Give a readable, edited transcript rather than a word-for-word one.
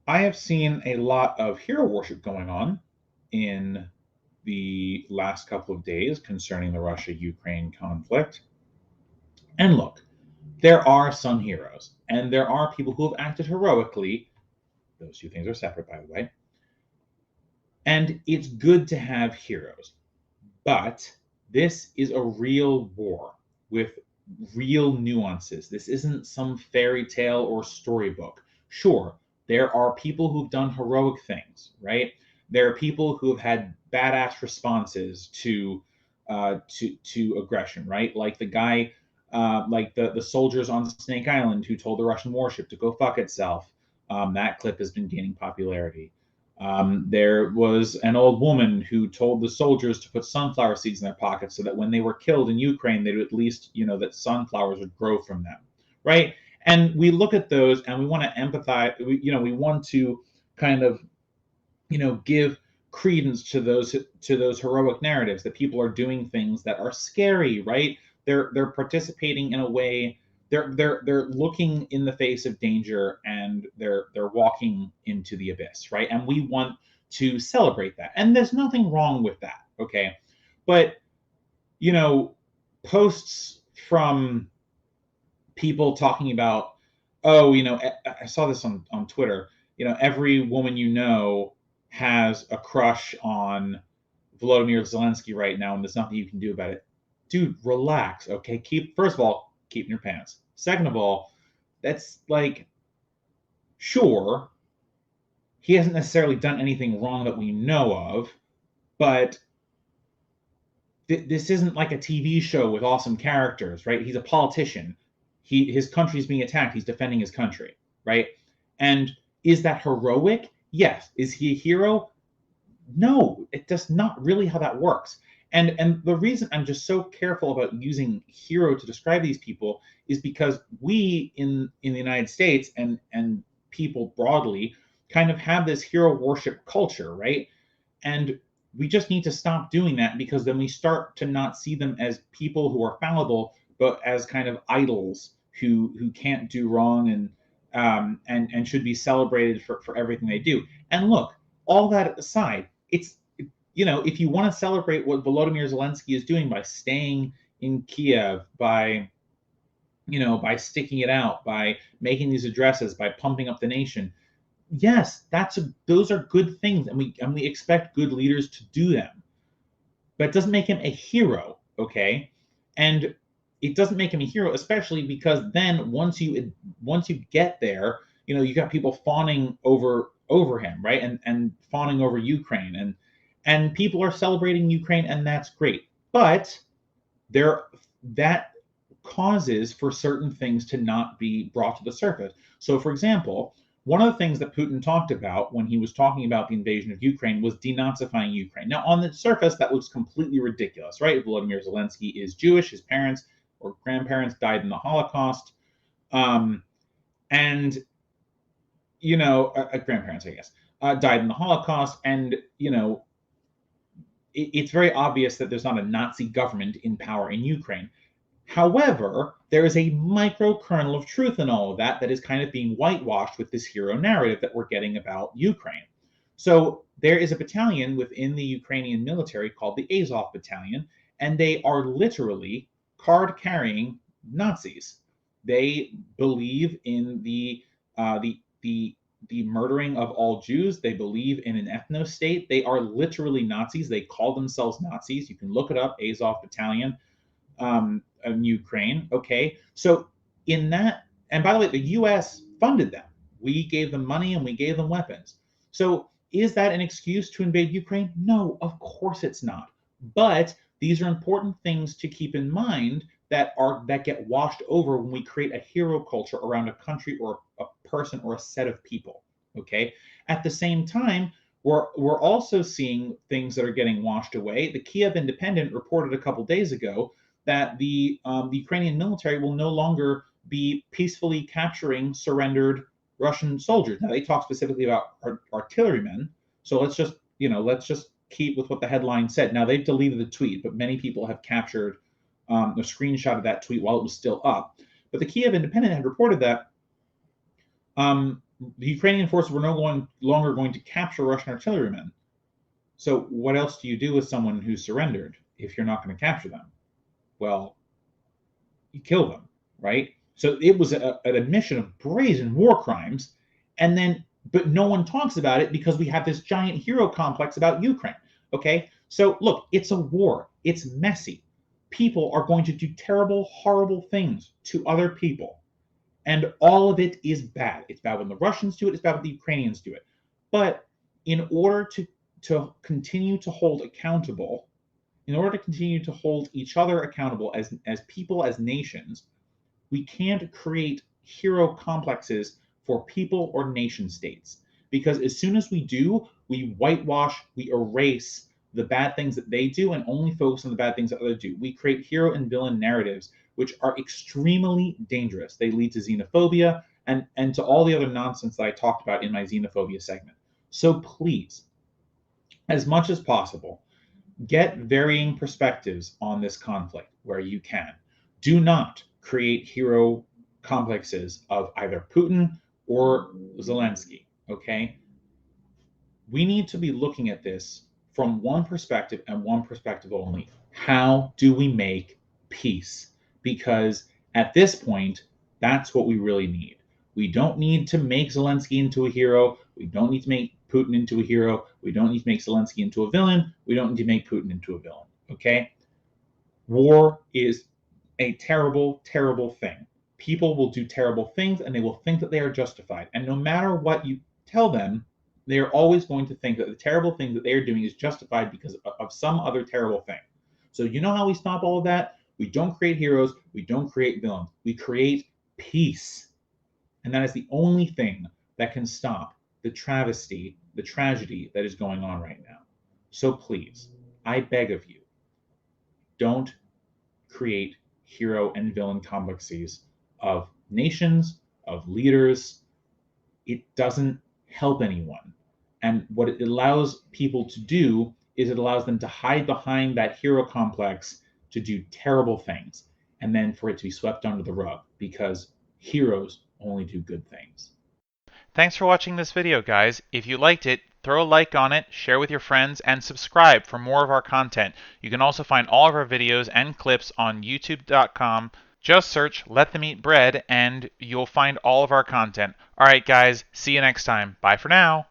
I have seen a lot of hero worship going on in the last couple of days concerning the Russia Ukraine conflict. And look, there are some heroes, and there are people who have acted heroically. Those two things are separate, by the way. And it's good to have heroes. But this is a real war with real nuances. This isn't some fairy tale or storybook. Sure, there are people who've done heroic things, right? There are people who have had badass responses to aggression, right? Like the guy, like the soldiers on Snake Island who told the Russian warship to go fuck itself. That clip has been gaining popularity. There was an old woman who told the soldiers to put sunflower seeds in their pockets so that when they were killed in Ukraine, they'd at least, that sunflowers would grow from them, right? And we look at those and we want to empathize. We want to kind of, give credence to those heroic narratives that people are doing things that are scary, right? They're participating in a way, they're looking in the face of danger, and they're walking into the abyss, right? And we want to celebrate that, and there's nothing wrong with that, okay? But you know posts from people talking about, oh, I saw this on Twitter, every woman has a crush on Volodymyr Zelensky right now, and there's nothing you can do about it. Dude, relax, okay? First of all, keep in your pants. Second of all, that's like, sure, he hasn't necessarily done anything wrong that we know of, but this isn't like a TV show with awesome characters, right? He's a politician. His country's being attacked. He's defending his country, right? And is that heroic? Yes. Is he a hero? No, it's not really how that works. And the reason I'm just so careful about using hero to describe these people is because we in the United States and people broadly kind of have this hero worship culture, right? And we just need to stop doing that, because then we start to not see them as people who are fallible, but as kind of idols who can't do wrong, and should be celebrated for everything they do. And look, all that aside, if you want to celebrate what Volodymyr Zelensky is doing by staying in Kiev, by sticking it out, by making these addresses, by pumping up the nation, yes, those are good things, and we expect good leaders to do them. But it doesn't make him a hero, okay? And it doesn't make him a hero, especially because then once you get there, you got people fawning over him, right? And fawning over Ukraine, and people are celebrating Ukraine, and that's great. But that causes for certain things to not be brought to the surface. So, for example, one of the things that Putin talked about when he was talking about the invasion of Ukraine was denazifying Ukraine. Now, on the surface, that looks completely ridiculous, right? Volodymyr Zelensky is Jewish. His parents or grandparents died in the Holocaust. And, grandparents, I guess, died in the Holocaust. And, it's very obvious that there's not a Nazi government in power in Ukraine. However, there is a micro kernel of truth in all of that is kind of being whitewashed with this hero narrative that we're getting about Ukraine. So there is a battalion within the Ukrainian military called the Azov Battalion, and they are literally card-carrying Nazis. They believe in the murdering of all Jews. They believe in an ethno-state. They are literally Nazis. They call themselves Nazis. You can look it up, Azov Battalion. In Ukraine. Okay, so in that, and by the way, the U.S. funded them. We gave them money and we gave them weapons. So is that an excuse to invade Ukraine? No, of course it's not. But these are important things to keep in mind that get washed over when we create a hero culture around a country or a person or a set of people. Okay. At the same time, we're also seeing things that are getting washed away. The Kiev Independent reported a couple days ago that the Ukrainian military will no longer be peacefully capturing surrendered Russian soldiers. Now they talk specifically about artillerymen, so let's just keep with what the headline said. Now they've deleted the tweet, but many people have captured a screenshot of that tweet while it was still up. But the Kiev Independent had reported that The Ukrainian forces were no longer going to capture Russian artillerymen. So what else do you do with someone who's surrendered if you're not going to capture them? Well, you kill them, right? So it was an admission of brazen war crimes, and then but no one talks about it because we have this giant hero complex about Ukraine. Okay, so look, it's a war. It's messy. People are going to do terrible, horrible things to other people, and all of it is bad. It's bad when the Russians do it. It's bad when the Ukrainians do it. But in order to continue to hold accountable, in order to continue to hold each other accountable as people, as nations, we can't create hero complexes for people or nation states. Because as soon as we do, we whitewash, we erase the bad things that they do and only focus on the bad things that others do. We create hero and villain narratives, which are extremely dangerous. They lead to xenophobia and to all the other nonsense that I talked about in my xenophobia segment. So please, as much as possible, get varying perspectives on this conflict where you can. Do not create hero complexes of either Putin or Zelensky, okay? We need to be looking at this from one perspective and one perspective only. How do we make peace? Because at this point, that's what we really need. We don't need to make Zelensky into a hero. We don't need to make Putin into a hero. We don't need to make Zelensky into a villain. We don't need to make Putin into a villain. Okay? War is a terrible, terrible thing. People will do terrible things and they will think that they are justified. And no matter what you tell them, they are always going to think that the terrible thing that they are doing is justified because of some other terrible thing. So, you know how we stop all of that? We don't create heroes, we don't create villains, we create peace. And that is the only thing that can stop the travesty, the tragedy that is going on right now. So, please, I beg of you, don't create hero and villain complexes of nations, of leaders. It doesn't help anyone. And what it allows people to do is it allows them to hide behind that hero complex to do terrible things and then for it to be swept under the rug because heroes only do good things. Thanks for watching this video, guys. If you liked it, throw a like on it, share with your friends, and subscribe for more of our content. You can also find all of our videos and clips on youtube.com. Just search Let Them Eat Bread and you'll find all of our content. Alright guys, see you next time. Bye for now.